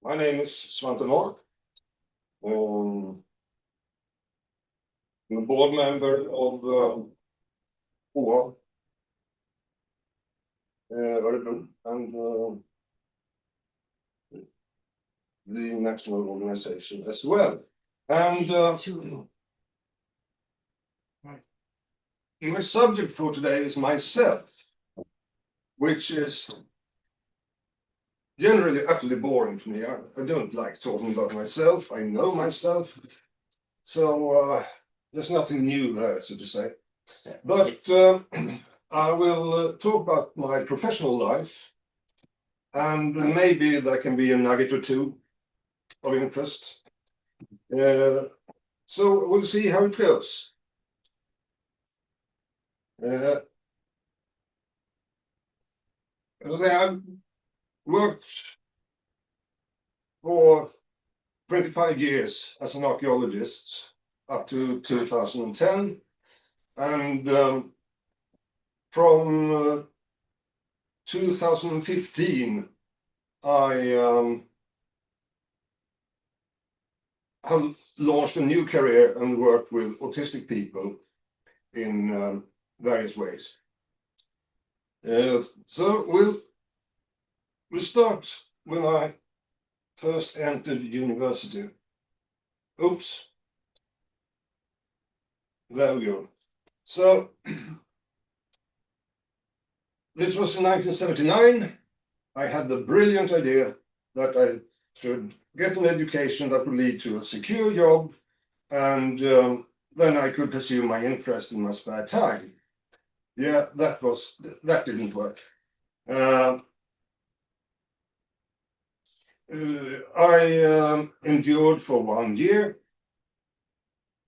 My name is Svante Norr. I'm a board member of OA, Örebro, and the national organization as well. And my subject for today is myself, which is generally utterly boring to me. I don't like talking about myself. I know myself. So there's nothing new there, so to say. But I will talk about my professional life, and maybe there can be a nugget or two of interest. So we'll see how it goes. As I say, I've worked for 25 years as an archaeologist up to 2010, and from 2015 I have launched a new career and worked with autistic people in various ways. So we'll start when I first entered university. Oops. There we go. So this was in 1979. I had the brilliant idea that I should get an education that would lead to a secure job, and then I could pursue my interest in my spare time. Yeah, that didn't work. I endured for 1 year.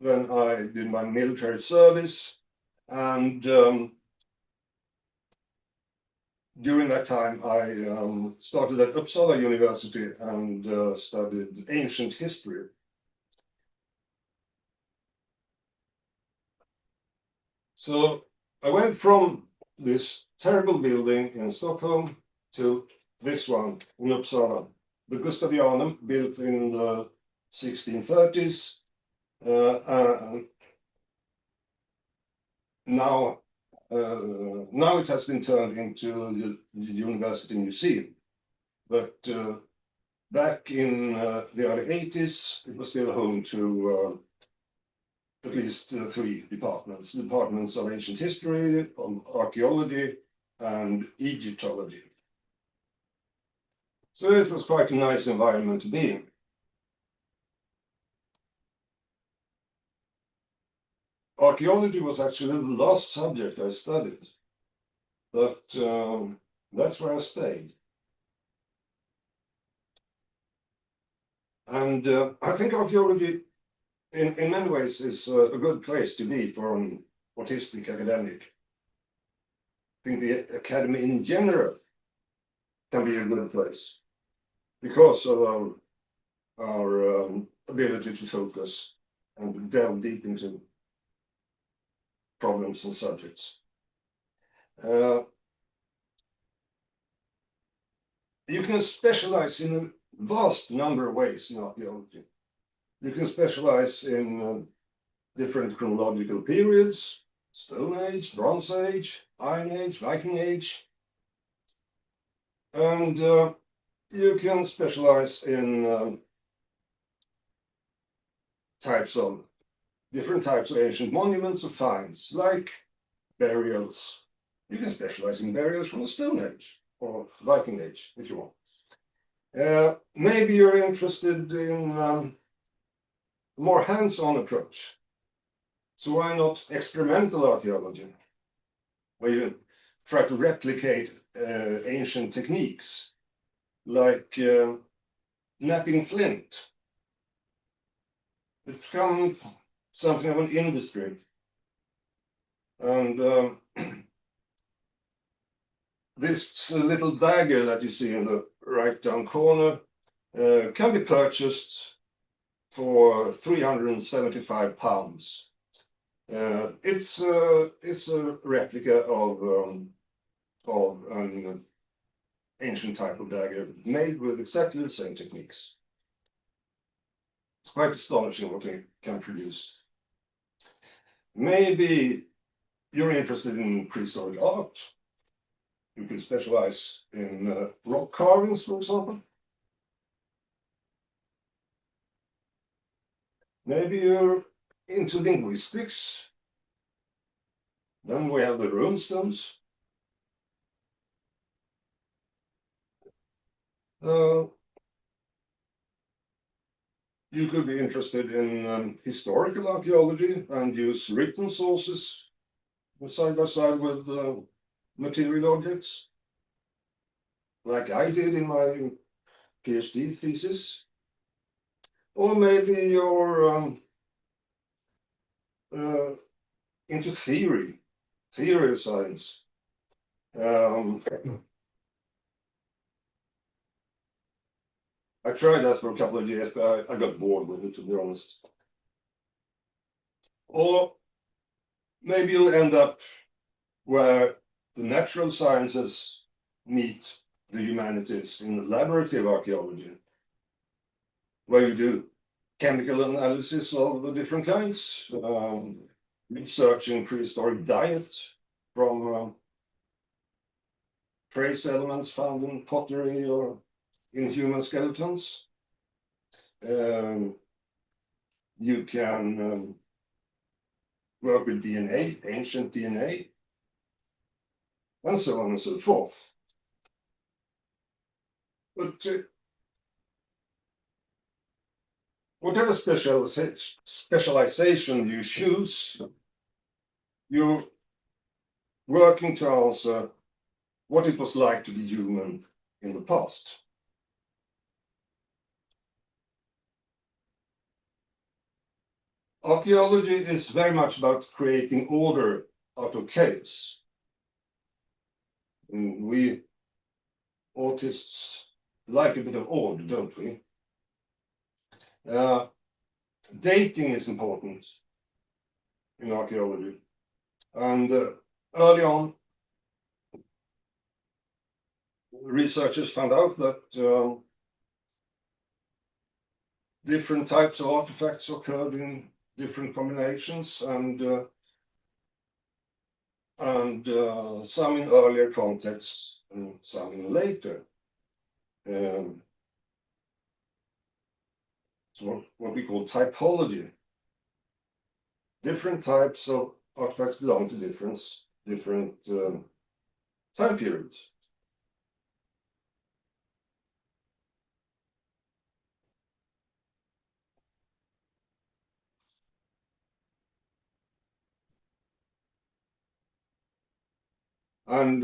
Then I did my military service, and during that time I started at Uppsala University and studied ancient history. So I went from this terrible building in Stockholm to this one in Uppsala, the Gustavianum, built in the 1630s. Now it has been turned into the university museum, but back in the early 80s, it was still home to at least 3 departments: departments of ancient history, of archaeology, and Egyptology. So it was quite a nice environment to be in. Archaeology was actually the last subject I studied, but that's where I stayed. And I think archaeology in many ways is a good place to be for an autistic academic. I think the academy in general can be a good place because of our ability to focus and delve deep into problems and subjects. You can specialize in a vast number of ways in archaeology. You can specialize in different chronological periods: Stone Age, Bronze Age, Iron Age, Viking Age. And you can specialize in different types of ancient monuments or finds, like burials. You can specialize in burials from the Stone Age or Viking Age, if you want. Maybe you're interested in a more hands-on approach. So why not experimental archaeology, where you try to replicate ancient techniques, like knapping flint. It's become something of an industry. And this little dagger that you see in the right down corner can be purchased for £375. It's a replica of an ancient type of dagger made with exactly the same techniques. It's quite astonishing what they can produce. Maybe you're interested in prehistoric art. You could specialize in rock carvings, for example. Maybe you're into linguistics. Then we have the runestones. You could be interested in historical archaeology and use written sources side by side with material objects, like I did in my PhD thesis. Or maybe you're into theory of science. I tried that for a couple of years, but I got bored with it, to be honest. Or maybe you'll end up where the natural sciences meet the humanities in laboratory archaeology, where you do chemical analysis of the different kinds, researching prehistoric diet from trace elements found in pottery or in human skeletons. You can work with DNA, ancient DNA, and so on and so forth. But whatever specialization you choose, you're working to answer what it was like to be human in the past. Archaeology is very much about creating order out of chaos. And we autists like a bit of order, don't we? Dating is important in archaeology. And early on, researchers found out that different types of artifacts occurred in different combinations, and some in earlier contexts and some in later. So what we call typology. Different types of artifacts belong to different time periods. And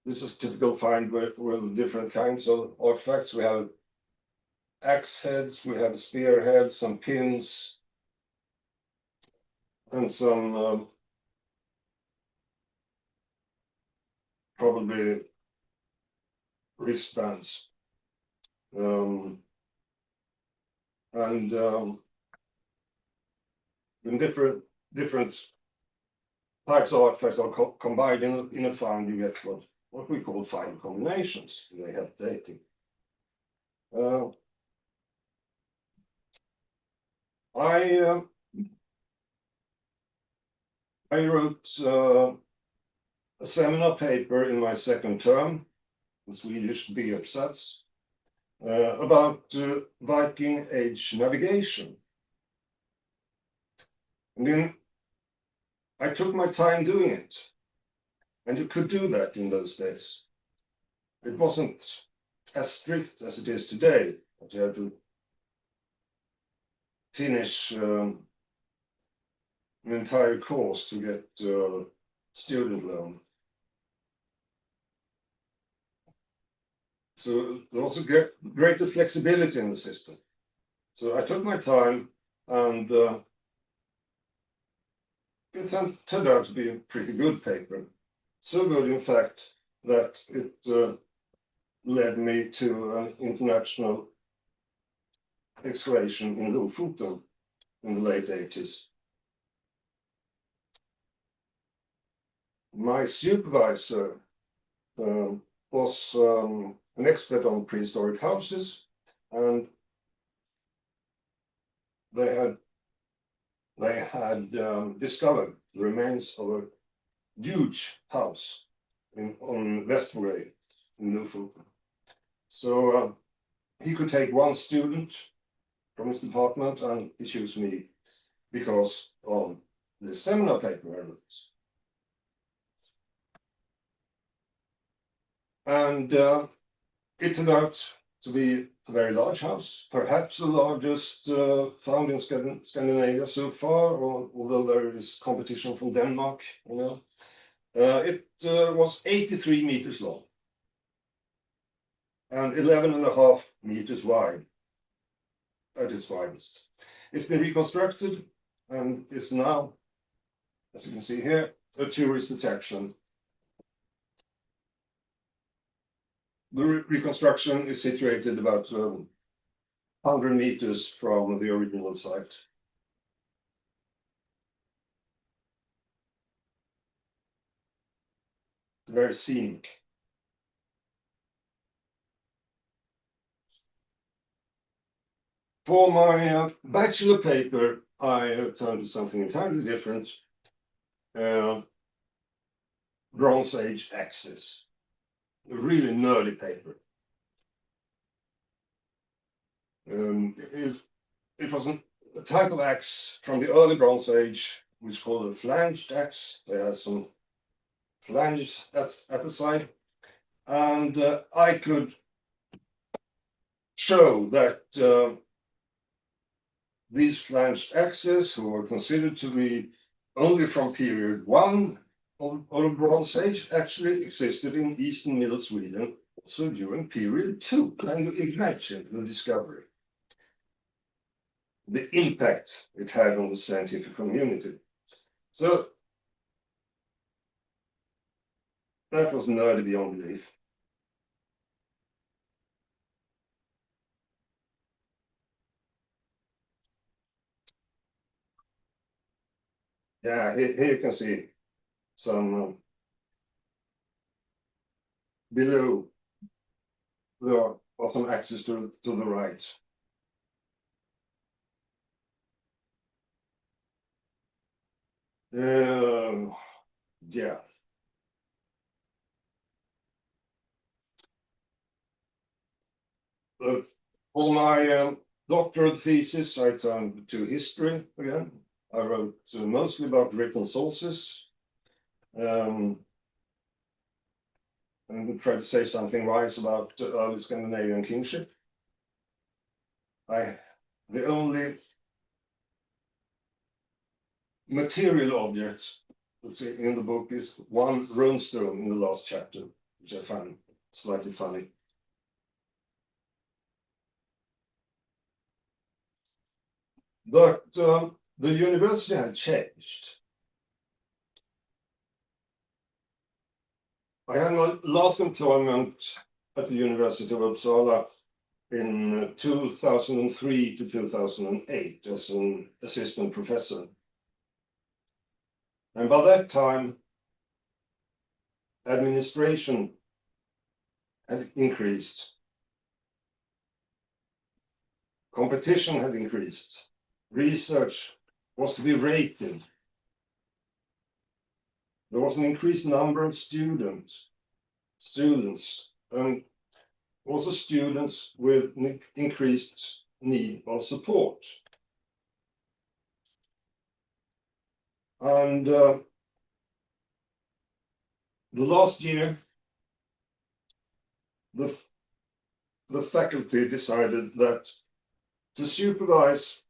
this is typical find with different kinds of artifacts. We have axe heads, we have spear heads, some pins, and some probably wristbands. And when different types of artifacts are combined in a find, you get what we call find combinations. They have dating. I wrote a seminar paper in my second term, in Swedish B-uppsats, about Viking Age navigation. And then I took my time doing it, and you could do that in those days. It wasn't as strict as it is today, but you had to finish an entire course to get student loan. So there was a greater flexibility in the system. So I took my time, and it turned out to be a pretty good paper. So good, in fact, that it led me to an international excavation in Lofoten in the late 80s. My supervisor was an expert on prehistoric houses, and they had discovered the remains of a huge house on Västergård in Lofoten. So he could take one student from his department, and he chose me because of the seminar paper I wrote. And it turned out to be a very large house, perhaps the largest found in Scandinavia so far, although there is competition from Denmark, you know. It was 83 meters long and 11.5 meters wide at its widest. It's been reconstructed and is now, as you can see here, a tourist attraction. The reconstruction is situated about 100 meters from the original site. Very scenic. For my bachelor paper, I turned to something entirely different. Bronze Age axes. A really nerdy paper. It was a type of axe from the early Bronze Age, which is called a flanged axe. They had some flanges at the side, and I could show that these flanged axes, who were considered to be only from period 1 of the Bronze Age, actually existed in Eastern Middle Sweden also during period 2. Can you imagine the discovery? The impact it had on the scientific community. So that was nerdy beyond belief. Yeah, here you can see some below there are some axes to the right. Yeah. For my doctorate thesis, I turned to history again. I wrote mostly about written sources. And tried to say something wise about early Scandinavian kingship. The only material object that's in the book is one runestone in the last chapter, which I found slightly funny. But the university had changed. I had my last employment at the University of Uppsala in 2003 to 2008 as an assistant professor. And by that time, administration had increased. Competition had increased. Research was to be rated. There was an increased number of students, and also students with increased need of support. And the last year, the faculty decided that to supervise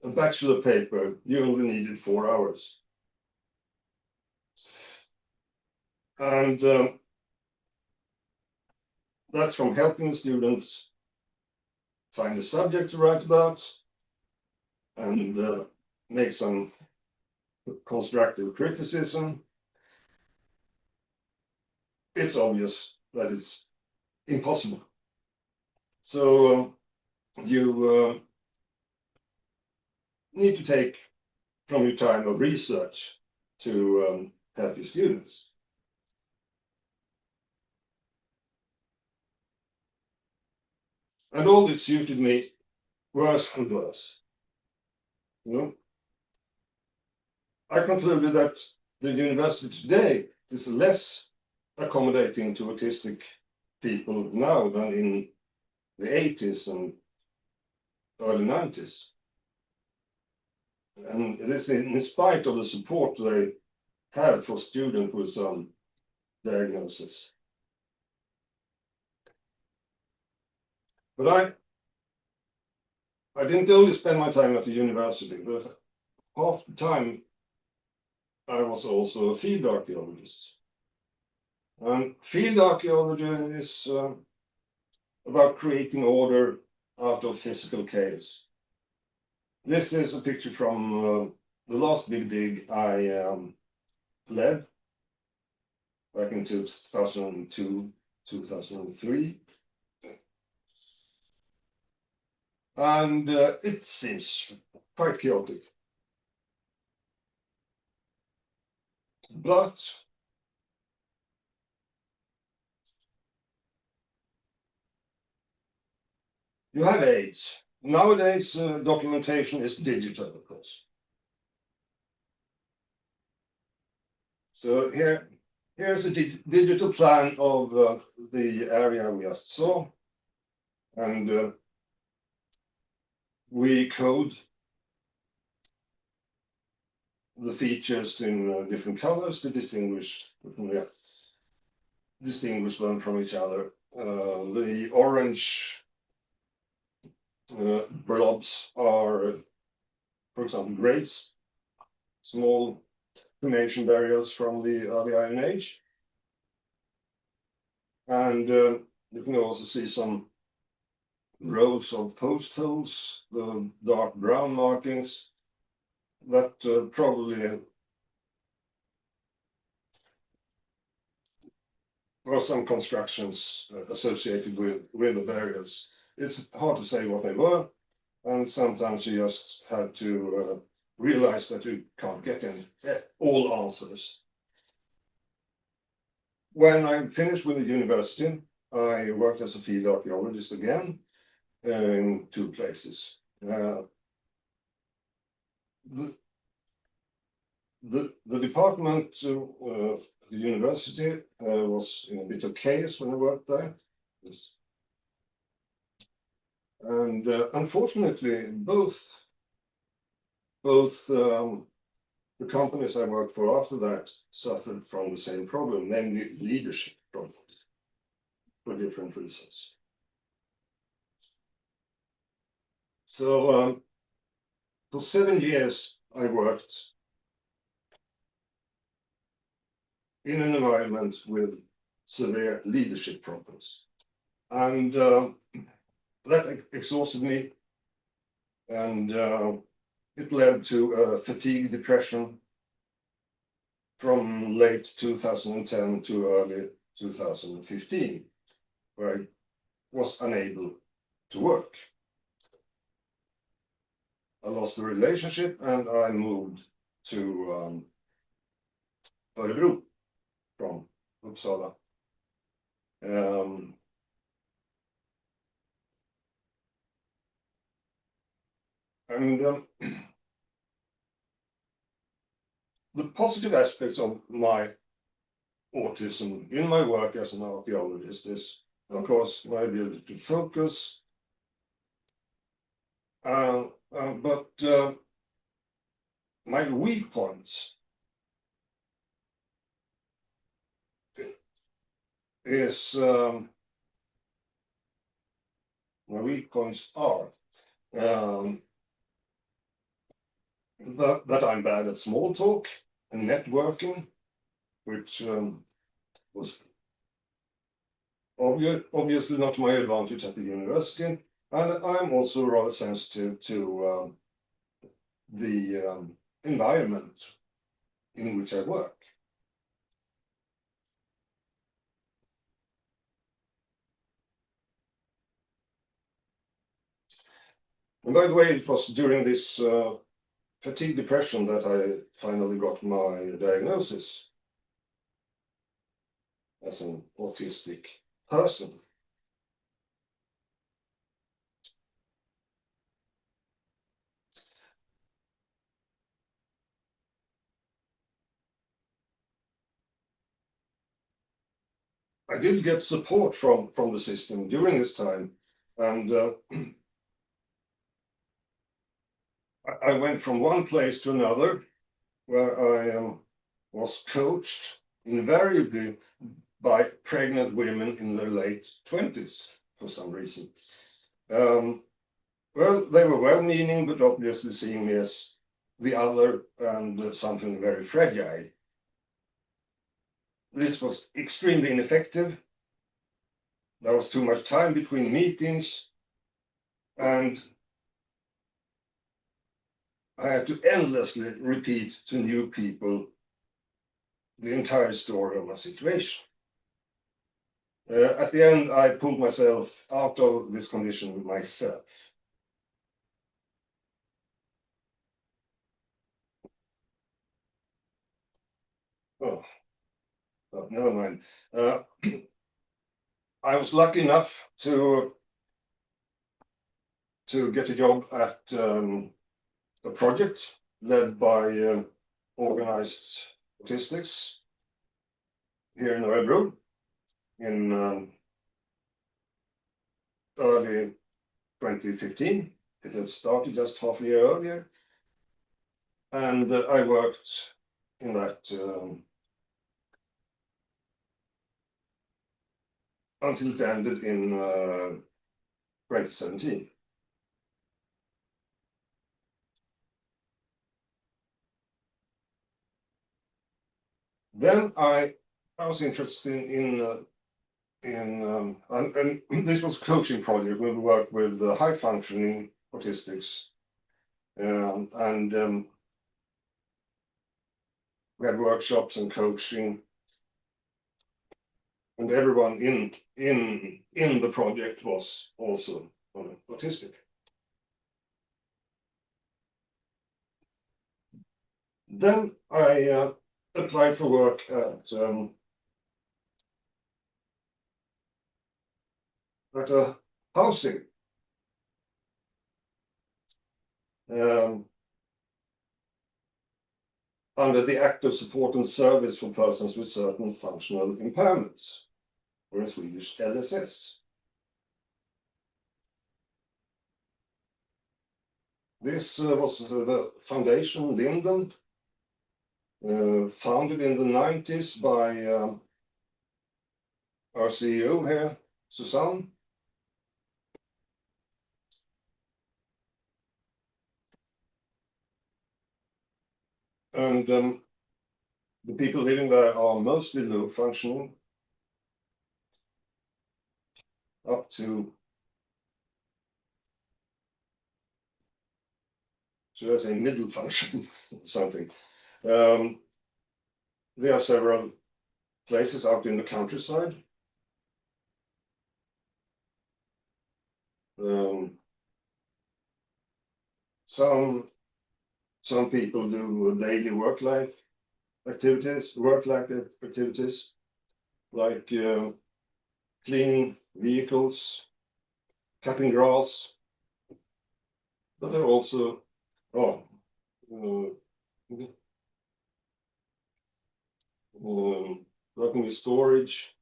a bachelor paper, you only needed 4 hours. And that's from helping the students find a subject to write about and make some constructive criticism. It's obvious that it's impossible. So you need to take from your time of research to help your students. And all this suited me worse and worse. You know? I concluded that the university today is less accommodating to autistic people now than in the 80s and early 90s. And this in spite of the support they have for students with some diagnosis. But I didn't only spend my time at the university, but half the time I was also a field archaeologist. And field archaeology is about creating order out of physical chaos. This is a picture from the last big dig I led back in 2002, 2003. And it seems quite chaotic. But you have AIDS. Nowadays, documentation is digital, of course. So here's a digital plan of the area we just saw. And we code the features in different colors to distinguish them from each other. The orange blobs are, for example, graves, small cremation burials from the early Iron Age. And you can also see some rows of post holes, the dark brown markings that probably were some constructions associated with the burials. It's hard to say what they were, and sometimes you just have to realize that you can't get all answers. When I finished with the university, I worked as a field archaeologist again in two places. The department of the university was in a bit of chaos when I worked there. And unfortunately, both the companies I worked for after that suffered from the same problem, namely leadership problems, for different reasons. So for 7 years, I worked in an environment with severe leadership problems. And that exhausted me, and it led to fatigue depression from late 2010 to early 2015, where I was unable to work. I lost the relationship and I moved to Örebro from Uppsala. The positive aspects of my autism in my work as an archaeologist is, of course, my ability to focus, but my weak points is my weak points are that I'm bad at small talk and networking, which was obviously not my advantage at the university, and I'm also rather sensitive to the environment in which I work. And by the way, it was during this fatigue depression that I finally got my diagnosis as an autistic person. I did get support from the system during this time, and I went from one place to another where I was coached invariably by pregnant women in their late 20s for some reason. Well, they were well-meaning, but obviously seeing me as the other and something very fragile. This was extremely ineffective. There was too much time between meetings, and I had to endlessly repeat to new people the entire story of my situation. At the end, I pulled myself out of this condition myself. Oh, never mind. I was lucky enough to get a job at a project led by organized autistics here in Örebro in early 2015. It had started just half a year earlier, and I worked in that until it ended in 2017. Then I was interested in and this was a coaching project. We worked with high functioning autistics, and we had workshops and coaching, and everyone in the project was also autistic. Then I applied for work at a housing under the Act of Support and Service for Persons with Certain Functional Impairments, or in Swedish, LSS. This was the foundation, Linden, founded in the 90s by our CEO here, Susanne. And the people living there are mostly low functioning, up to, should I say, middle function, something. There are several places out in the countryside. Some people do daily work-life activities, like cleaning vehicles, cutting grass, but they're also working with storage,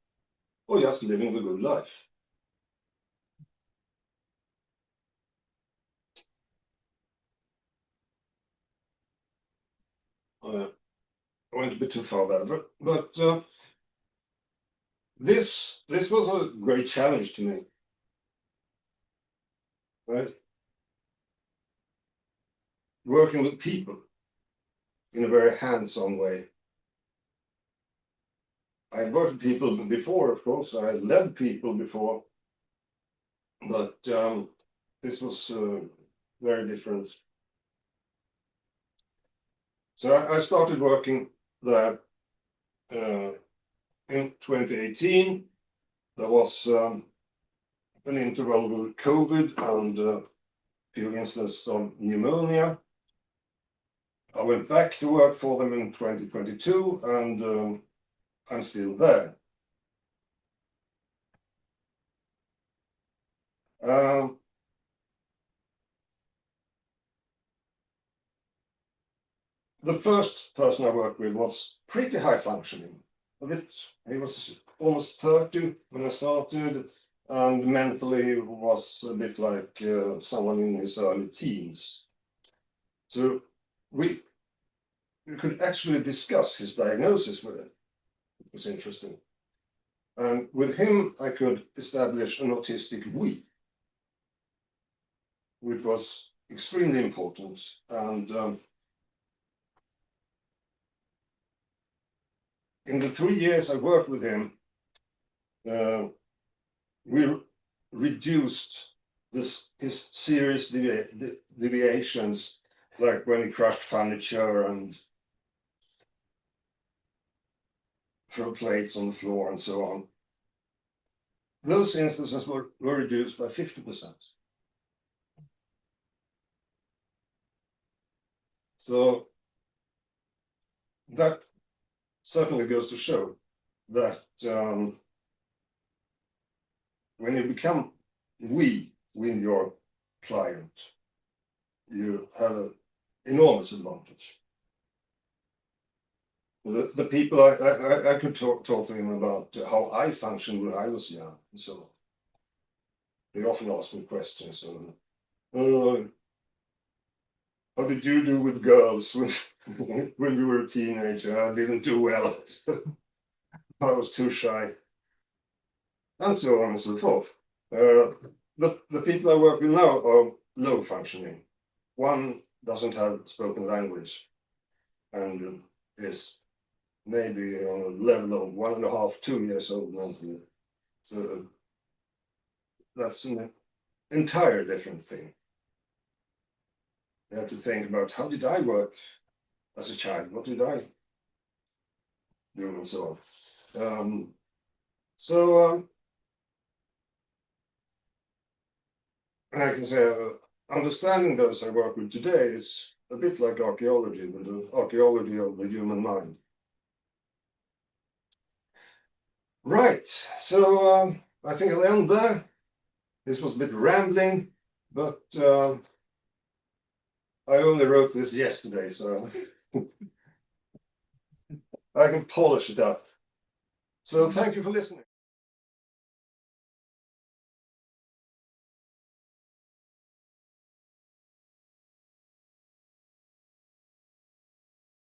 or just living the good life. I went a bit too far there, but this was a great challenge to me, right? Working with people in a very hands-on way. I worked with people before, of course. I led people before, but this was very different. So I started working there in 2018. There was an interval with COVID and a few instances of pneumonia. I went back to work for them in 2022, and I'm still there. The first person I worked with was pretty high functioning, a bit, he was almost 30 when I started, and mentally was a bit like someone in his early teens. So we could actually discuss his diagnosis with him. It was interesting. And with him, I could establish an autistic we, which was extremely important. And in the 3 years I worked with him, we reduced his serious deviations, like when he crushed furniture and threw plates on the floor and so on. Those instances were reduced by 50%. So that certainly goes to show that when you become we with your client, you have an enormous advantage. The people I could talk to him about how I functioned when I was young, and so on. They often ask me questions. And, how did you do with girls when, when you were a teenager? I didn't do well. I was too shy. And so on and so forth. The people I work with now are low functioning. One doesn't have spoken language and is maybe on a level of 1.5, 2 years old mentally. So that's an entire different thing. You have to think about, how did I work as a child? What did I do and so on. And I can say, understanding those I work with today is a bit like archaeology, but the archaeology of the human mind. Right, so I think I'll end there. This was a bit rambling, but I only wrote this yesterday, so I can polish it up. So thank you for listening.